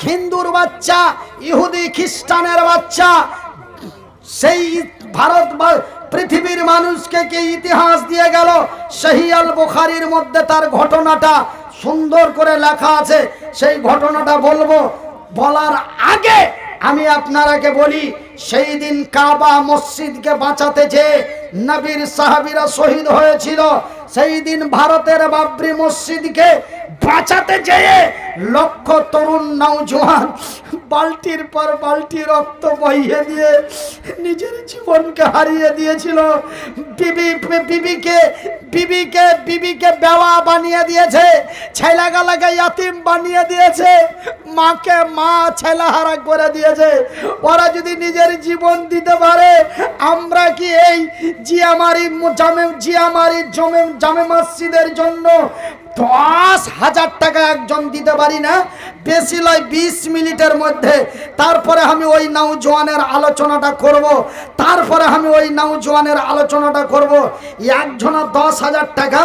হিন্দুর বাচ্চা, ইহুদি খ্রিস্টানের বাচ্চা, সেই ভারত পৃথিবীর মানুষকে কি ইতিহাস দিয়ে গেল। সহিহ আল বুখারীর মধ্যে তার ঘটনাটা সুন্দর করে লেখা আছে। সেই ঘটনাটা বলবো, বলার আগে আমি আপনারাকে বলি, সেই দিন কাবা মসজিদকে বাঁচাতে যে নবীর সাহাবীরা শহীদ হয়েছিল, সেই দিন ভারতের বাবরি মসজিদকে বাঁচাতে যেয়ে লক্ষ তরুণ নওজোয়ান বালতির পর বালতি রক্ত বহিয়ে দিয়ে নিজের জীবনকে হারিয়ে দিয়েছিল। বিবিকে বেওয়া বানিয়ে দিয়েছে, ছেলেগালাকে ইয়াতিম বানিয়ে দিয়েছে, মাকে মা ছেলেহারা করে দিয়েছে। ওরা যদি নিজের জীবন দিতে পারে, আমরা কি এই জিয়ামারি জামে মসজিদের জন্য 10,000 টাকা একজন দিতে পারি না? বেশি লয় 20 মিনিটের মধ্যে। তারপরে আমি ওই নওজোয়ানের আলোচনাটা করব। একজনের 10,000 টাকা।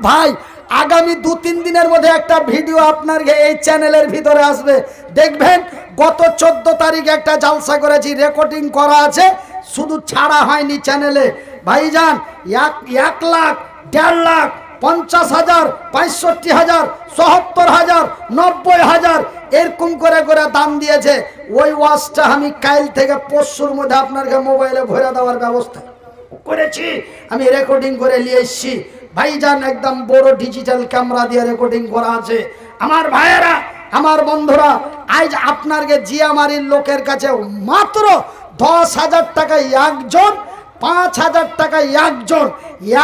ভাই, আগামী 2-3 দিনের মধ্যে একটা ভিডিও আপনার এই চ্যানেলের ভিতরে আসবে, দেখবেন। গত 14 তারিখে একটা জালসা করেছি, রেকর্ডিং করা আছে, শুধু ছাড়া হয়নি চ্যানেলে। ভাইজান 1 লাখ, 1.5 লাখ, 50,000, 65,000, 77,000, 90,000 এরকম করে করে দাম দিয়েছে। ওই ওয়াজটা আমি কাল থেকে পরশুর মধ্যে আপনাকে মোবাইলে ভরে দেওয়ার ব্যবস্থা করেছি। আমি রেকর্ডিং করে নিয়ে এসেছি ভাইজান, একদম বড় ডিজিটাল ক্যামেরা দিয়ে রেকর্ডিং করা আছে। আমার ভাইয়েরা, আমার বন্ধুরা, আজ আপনাকে জিয়ামারির লোকের কাছে মাত্র 10,000 টাকা একজন, 5,000 টাকা একজন,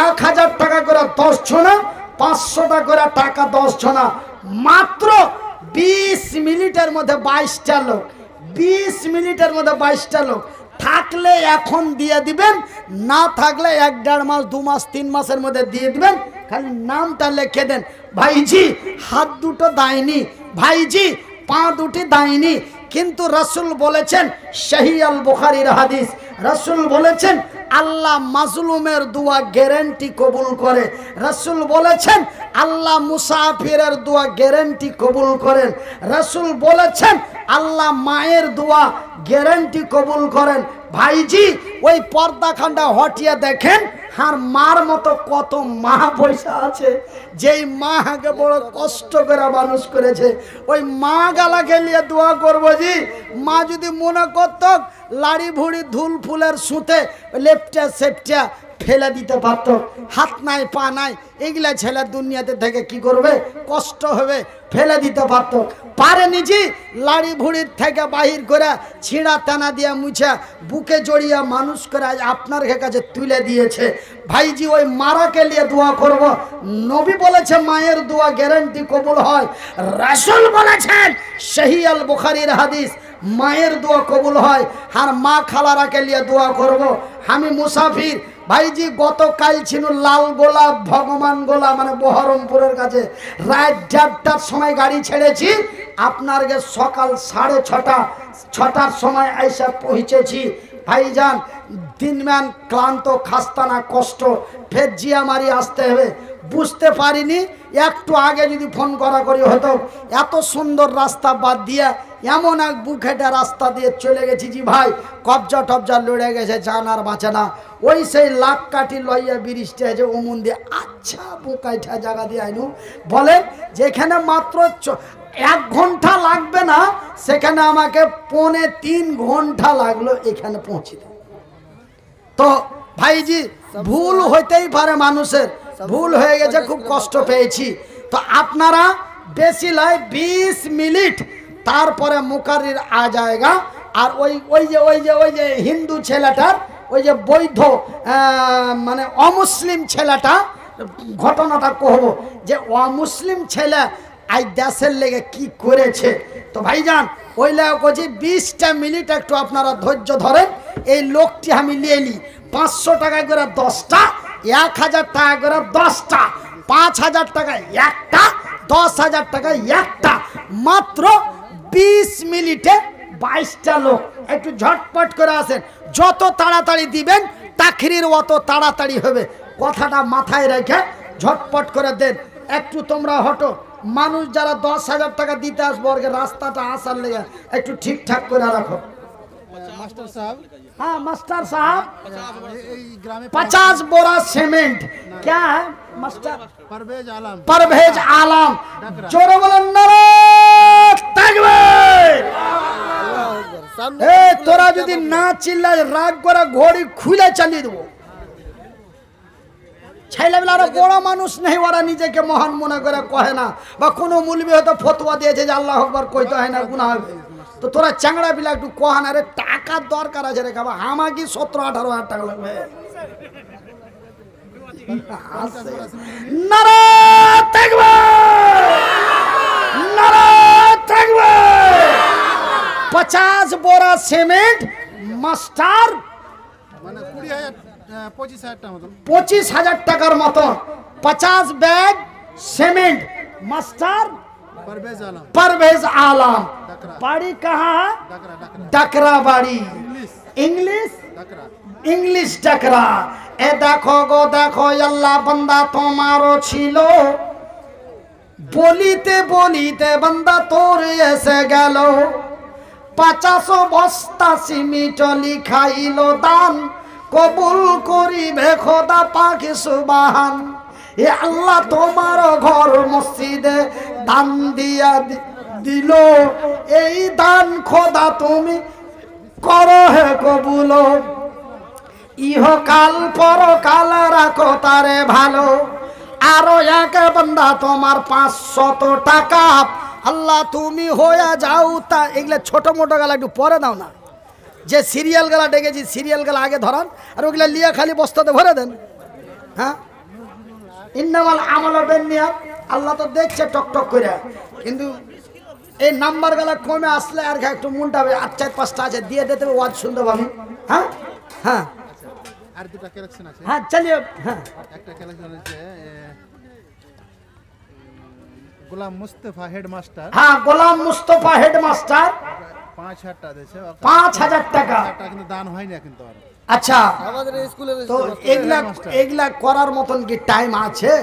1,000 টাকা করে 10 জনা, 500 করে টাকা 10 জনা, মাত্র 20 মিনিটের মধ্যে 22টা লোক। 20 মিনিটের মধ্যে 22টা লোক থাকলে এখন দিয়ে দিবেন, না থাকলে 1-1.5 মাস, 2 মাস, 3 মাসের মধ্যে দিয়ে দিবেন। খালি নামটা লিখে দেন। ভাইজি হাত দুটো দেয়নি, ভাইজি পা দুটি দেয়নি, কিন্তু রাসূল বলেছেন, সহিহ আল বুখারীর হাদিস, রাসূল বলেছেন আল্লাহ মাজলুমের দোয়া গ্যারান্টি কবুল করে। রাসূল বলেছেন আল্লাহ মুসাফিরের দোয়া গ্যারান্টি কবুল করেন। রাসূল বলেছেন আল্লাহ মায়ের দোয়া গ্যারান্টি কবুল করেন। ভাইজি ওই পর্দাখানটা হটিয়ে দেখেন, আর মার মতো কত মা পয়সা আছে, যেই মা আগে বড় কষ্ট করে মানুষ করেছে। ওই মা গালাকে নিয়ে দোয়া করবো জি। মা যদি মনে করত লাড়ি ভুড়ি ধুল ফুলের সুতে লেপটা সেপটা ফেলে দিতে পারত, হাত নাই পা নাই, এগুলা ছেলে দুনিয়াতে থেকে কি করবে, কষ্ট হবে, ফেলে দিতে পারত। পারেনি জি, লাড়ি ভুড়ির থেকে বাহির করে ছিঁড়া টানা দিয়ে মুছা বুকে জড়িয়ে মানুষ করে আজ আপনার কাছে তুলে দিয়েছে। ভাইজি ওই মারাকে নিয়ে দোয়া করব। নবী বলেছে মায়ের দোয়া গ্যারান্টি কবুল হয়। রাসূল বলেছেন, সহিহ আল বুখারীর হাদিস, মায়ের দোয়া কবুল হয়। আর মা খালারাকে নিয়ে দোয়া করব। আমি মুসাফির ভাইজি, গতকাল ছিল লাল গোলা ভগবান গোলা, মানে বহরমপুরের কাছে। রাত 1:30টার সময় গাড়ি ছেড়েছি, আপনার সকাল 6:30-6টার সময় আইসা পৌঁছেছি। ভাইজান দিনম্যান ক্লান্ত, খাস্তানা, কষ্ট, ফের জিয়ামারি আসতে হবে। বুঝতে পারিনি, একটু আগে যদি ফোন করি হতো। এত সুন্দর রাস্তা বাদ দিয়ে এমন এক বুকেটা রাস্তা দিয়ে চলে গেছি জি ভাই, কবজা টবজা লড়ে গেছে, জান আর বাঁচে না। ওই সেই লাখ কাঠি লইয়া ব্রিজটা আছে ওমন দিয়ে, আচ্ছা বুকাইঠা জায়গা দিয়ে আইনু। বলেন যেখানে মাত্র 1 ঘন্টা লাগবে না, সেখানে আমাকে 3.25 ঘন্টা লাগলো এখানে পৌঁছিতে। তো ভাইজি ভুল হইতেই পারে, মানুষের ভুল হয়ে গেছে, খুব কষ্ট পেয়েছি। তো আপনারা বেশি লাই 20 মিনিট, তারপরে মুকাররির আ জায়গা। আর ওই যে হিন্দু ছেলেটার, ওই যে বৈধ মানে অমুসলিম ছেলেটা, ঘটনাটা কহব যে অমুসলিম ছেলে আজ দেশের লেগে কি করেছে। তো ভাইজান ওই লেগে বলছি 20টা মিনিট একটু আপনারা ধৈর্য ধরেন। এই লোকটি আমি নিয়ে নিই 500 টাকা করে 10টা, 1000 টাকা করে 10টা, 5000 টাকা একটা, 10,000 টাকা একটা, মাত্র 20 মিনিটে 22টা লোক। একটু ঝটপট করে আসেন, যত তাড়াতাড়ি দিবেন তাকরির অত তাড়াতাড়ি হবে। কথাটা মাথায় রেখে ঝটপট করে দেন। একটু তোমরা হটো, মানুষ যারা 10,000 টাকা দিতে আসবো ওর রাস্তাটা আসার লেগে একটু ঠিকঠাক করে রাখো। मास्टर साहब, हाँ मास्टर साहब, ग्राम 50 बोरा सीमेंट। क्या है मास्टर? परवेज आलम। परवेज आलम। जोरे बोलो नारे तकबीर। ए तोरा যদি না চিল্লাই রাগ করে ঘড়ি খুলে চালিয়ে দেবো। ছেলেবেলারা বড় মানুষ নেই, ওরা নিজেকে মহান মনে করে কহে না, বা কোনো মুলবি হয়তো ফতোয়া দিয়েছে যে আল্লাহ আকবার কইতে হয় না, গুনাহ হবে। তো তোরা চ্যাংড়া বিলা একটু কহান, আরে টাকার দরকার আছে রে বাবা, আমাকে 17-18 হাজার টাকা লাগবে। নারে তাকবীর, নারে তাকবীর। 50 बोरा सीमेंट मास्टर মানে 20,000 25,000 টাকা মতন। 25,000 টাকার মতো 50 bag cement master Parvez Alam. Parvez Alam. बाड़ी कहाँ है? डकरा डकरा डकरा बाड़ी। English English Dakra. English Dakra. ए देखो गो देखो अल्लाह बंदा तुम्हारो छिलो, বলিতে বলিতে বান্দা তোর এসে গেল। 50 বস্তা সিমিট লিখাইল দান, কবুল করিবে খোদা পাক সুবহান। এ আল্লাহ তোমার ঘর মসজিদে দান দিয়া দিল, এই দান খোদা তুমি করো হে কবুল। ইহকাল পরকাল রাখো তারে ভালো। আরো এক বান্দা তোমার 500 টাকা আল্লাহ তুমি হয়ে যাও। তা এগুলা ছোট মোটো গেলা একটু পরে দাও না, যে সিরিয়াল গেলা ডেকেছি সিরিয়াল গেলা আগে ধরান, আর ওগুলা লিয়া খালি বস্তাতে ভরে দেন। হ্যাঁ, ইন্নামাল আমালু বিন্নিয়াত। আল্লাহ তো দেখছে টক টক করে, কিন্তু এই নাম্বার গেলা কমে আসলে আর একটু মনটাবে 8-4-5টা আছে দিয়ে দিতে হবে, ওয়াজ শুনতে পাবি। হ্যাঁ হ্যাঁ আর দুটো কালেকশন আছে। হ্যাঁ চালিয়ে। হ্যাঁ, একটা কালেকশন আছে গোলাম মুস্তাফা হেডমাস্টার। হ্যাঁ গোলাম মুস্তফা হেডমাস্টার 5,000 টাকা দিয়েছে। 5,000 টাকা। কিন্তু দান হয়নি কিন্তু আর। আচ্ছা, আমাদের স্কুলের তো এগুলা করার মতন কি টাইম আছে?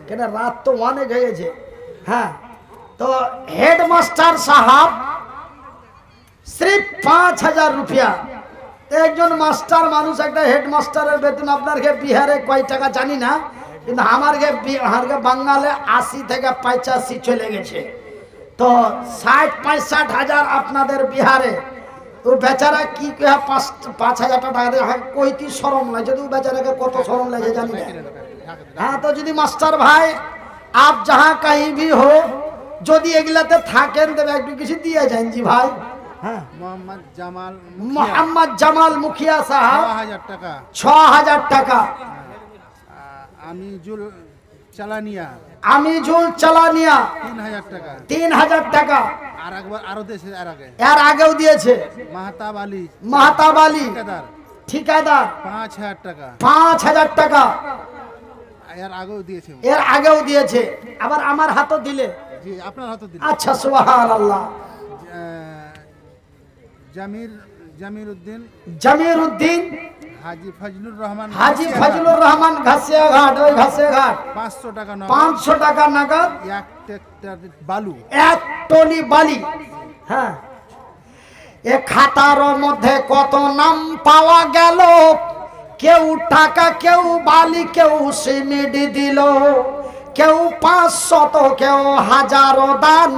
কেন রাত তো অনেক হয়ে গেছে। হ্যাঁ, তো হেডমাস্টার সাহাব সির্ফ 5,000 রুপিয়া। একজন মাস্টার মানুষ, একটা হেডমাস্টারের বেতন আপনার বিহারে কয় টাকা জানি না, কিন্তু আমার বাঙালে 80 থেকে 85 চলে গেছে। তো 60-65 হাজার আপনাদের বিহারে। তো বেচারা কি 5,000 টাকা কইতি শরম লাগে, যদি বেচারাকে কত শরম লাগে জানি না। हाँ तो যদি মাস্টার ভাই आप जहाँ कहीं भी हो, যদি এগুলাতে থাকেন তবে একটু কিছু দিয়ে যান জি ভাই। হ্যাঁ, মোহাম্মদ জামাল মুখিয়া সাহেব 6,000 টাকা। 6,000 টাকা। আমিজুল চালানিয়া আমিজুল চালানিয়া 3,000 টাকা। 3,000 টাকা। আর একবার আরো দিয়েছে, এর আগেও দিয়েছে। মাহতাব আলী ঠিকাদার ঠিকাদার 5,000 টাকা। 5,000 টাকা এর আগেও দিয়েছে। আবার আমার হাতও দিলে। জি, আপনার হাতও দিলে। আচ্ছা, সুবহানাল্লাহ। জামির উদ্দিন হাজি ফজলুর রহমান ঘাসিয়া ঘাট, ওই ঘাসিয়া ঘাট 500 টাকা নাগাদ। এক টলি বালি। হ্যাঁ, এ খাতার মধ্যে কত নাম পাওয়া গেল, কেউ টাকা, কেউ বালি, কেউ সিমেন্ট দিল, কেউ 500, কেউ 1000 দান,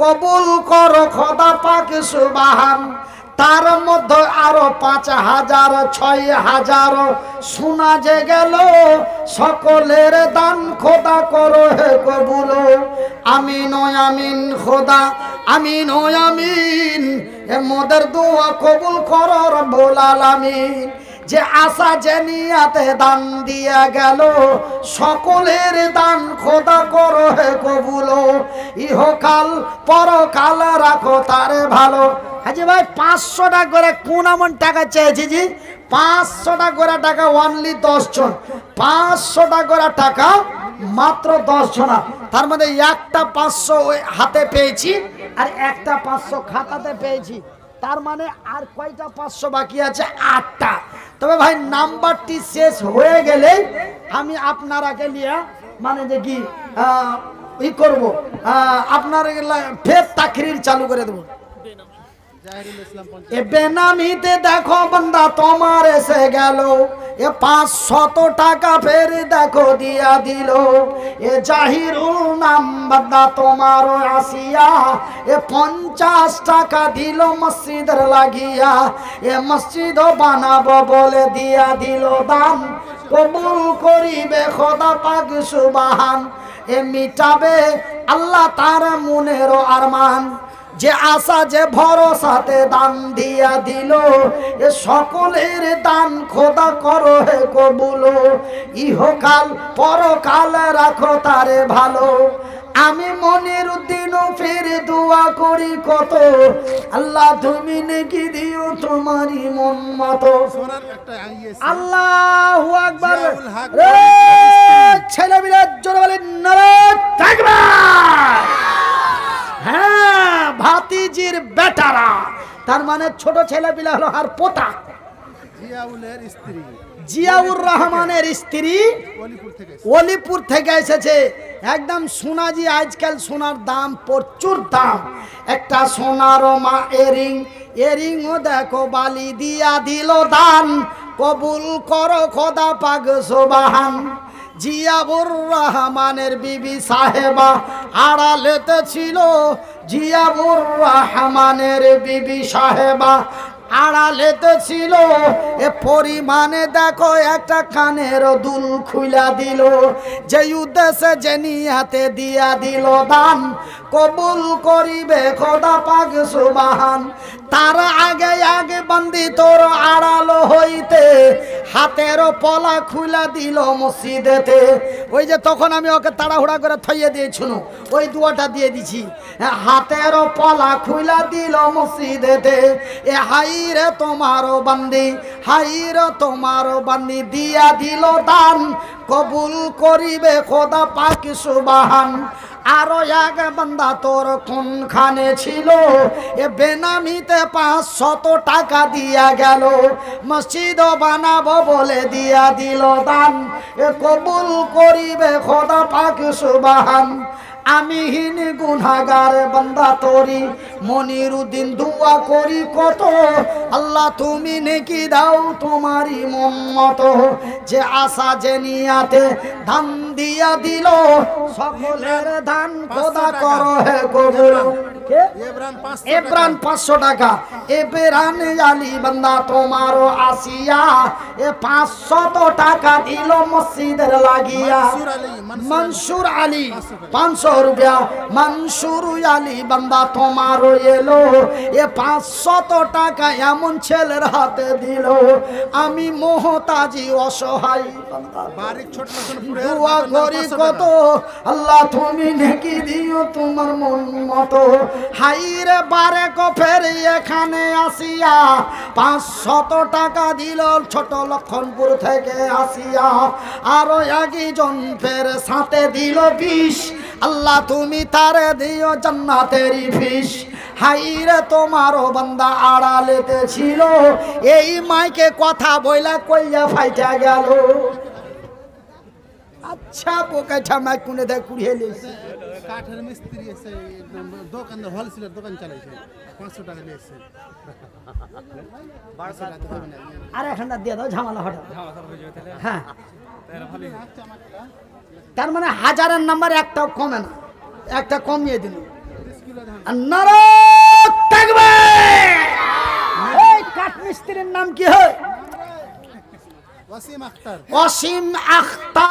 কবুল করো খোদা পাক সুবহান। তার মধ্যে আরো 5,000 6,000 শোনা যে গেল, সকলের দান খোদা করো হে কবুল। আমিন ও আমিন খোদা, আমিন ও আমিন। এ মোদের দোয়া কবুল করো রব্বুল আলামিন। যে আশা যে নিয়াতে দান দিয়া গেল, সকলের দান খোদা করো হে কবুল। ইহকাল পরকাল রাখো তারে ভালো। হাজি ভাই 500 টাকা করে কোন এমন টাকা চেয়েছি জি? 500 টাকা করে টাকা অনলি 10 জন। 500 টাকা করে টাকা মাত্র 10 জন। তার মধ্যে একটা 500 ওই হাতে পেয়েছি, আর একটা 500 খাতাতে পেয়েছি। তার মানে আর কয়টা 500 বাকি আছে? 8টা। তবে ভাই নাম্বারটি শেষ হয়ে গেলে আমি আপনারাকে নিয়ে মানে যে কি ই করব, আপনার ফের তাকরির চালু করে দেবো। এ বেনামিতে দেখো বান্দা তোমার এসে গেল, এ 500 টাকা ফের দেখো দিয়া দিল। এ জাহিরুল নাম বান্দা তোমার আসিয়া, এ 50 টাকা দিল মসজিদের লাগিয়া। এ মসজিদ বানাবো বলে দিয়া দিল দান, কবুল করিবে খোদা পাক সুবহান। এ মিটাবে আল্লাহ তার মনের আরমান, যে আশা যে ভরসাতে দান দিয়া দিল। এ সকলের দান খোদা করো হে কবুল, ইহকাল পরকাল রাখো তারে ভালো। আমি মনিরউদ্দিন ফির দোয়া করি কত, আল্লাহ তুমি নেকি দিও তোমারই মন মতো। আল্লাহু আকবার। ছেলেমেয়েরা জোরে বলেন নারায়ে তাকবীর। হ্যাঁ, ভাতিজির বেটারা, তার মানে ছোট ছেলে পিলা হলো আর পোতা। জিয়াউলের স্ত্রী, জিয়াউর রহমানের স্ত্রী ওলিপুর থেকে এসেছে। একদম সোনাজি, আজকাল সোনার দাম প্রচুর দাম। একটা সোনার মা এরিং, এরিংও দেখো বালি দিয়া দিল দান, কবুল করো খোদা পাক সুবহান। জিয়াউর রহমানের বিবি সাহেবা আড়ালেতে ছিল, জিয়াউর রহমানের বিবি সাহেবা আড়ালেতে ছিল। এ পরিমাণে দেখো একটা কানের দুল খুলা দিল, যে উদ্দেশ্যে যে নিয়াতে দিয়া দিল দান, কবুল করিবে খোদা পাক সুবহান। তার আগে আগে বান্দি তোর আড়াল হইতে হাতের পলা খুলা দিল মসজিদেতে। ওই যে তখন আমি ওকে তাড়াহুড়া করে থইয়ে দিয়েছিল, ওই দুয়াটা দিয়ে দিছি। হাতের পলা খুলা দিল মসজিদেতে। এ হাই রে তোমারও বান্দি, হাই রে তোমারও বান্দি দিয়া দিল দান, কবুল করিবে খোদা পাক সুবহান। আরো এক বান্দা তোর কোনখানে ছিল, এ বেনামিতে 500 টাকা দিয়া গেল, মসজিদ বানাবো বলে দিয়া দিল দান, এ কবুল করিবে খোদা পাক সুবহান। আমি হীন গুনাহগার বান্দা তোরি, মনিরউদ্দিন দোয়া করি কত, আল্লাহ তুমি নেকি দাও তোমারই মন মতো। যে আশা যে নিয়াতে দান দিয়া দিল, সকলের দান খোদা করো হে কবুল। এবরান 500 টাকা, এবরান আলী বান্দা তোমারও আসিয়া, এ 500 টাকা দিল মসজিদের লাগিয়া। মনসুর আলী 500 রুপিয়া, মনসুর আলী বান্দা তোমারও এলো, এ 500 টাকা এমন ছেলের হাতে দিল। আমি মোহতাজি অসহায় বান্দা দোয়া করি কত, আল্লাহ তুমি নেকি দিও তোমার মন মতো। হাইরে বারে কফের এখানে আসিয়া 500 টাকা দিল ছোট লক্ষণপুর থেকে আসিয়া। আরো একজন ফের সাথে দিল 20, আল্লাহ তুমি তারে দিও জান্নাতেরই ফিস। হাইরে তোমারও বান্দা আড়ালেতে ছিল, এই মাইকে কথা বইলা কইয়া ফাইটা গেল। আচ্ছা পোকাটা মাইক কোনে দেখ কুড়িয়ে লিয়েছে, কাঠের মিস্ত্রি এসে দোকানদার হোলসেলের দোকান চালাইছে, 500 টাকা নিয়েছে। আর এখানটা দিয়ে দাও, ঝামেলা হঠাৎ। হ্যাঁ, তার মানে 1000-এর নাম্বার একটাও কমে না, একটা কমিয়ে দিল। নারায়ে তাকবীর। এই কাঠ মিস্ত্রির নাম কি হয়? ওয়াসিম আখতার। ওয়াসিম আখতার।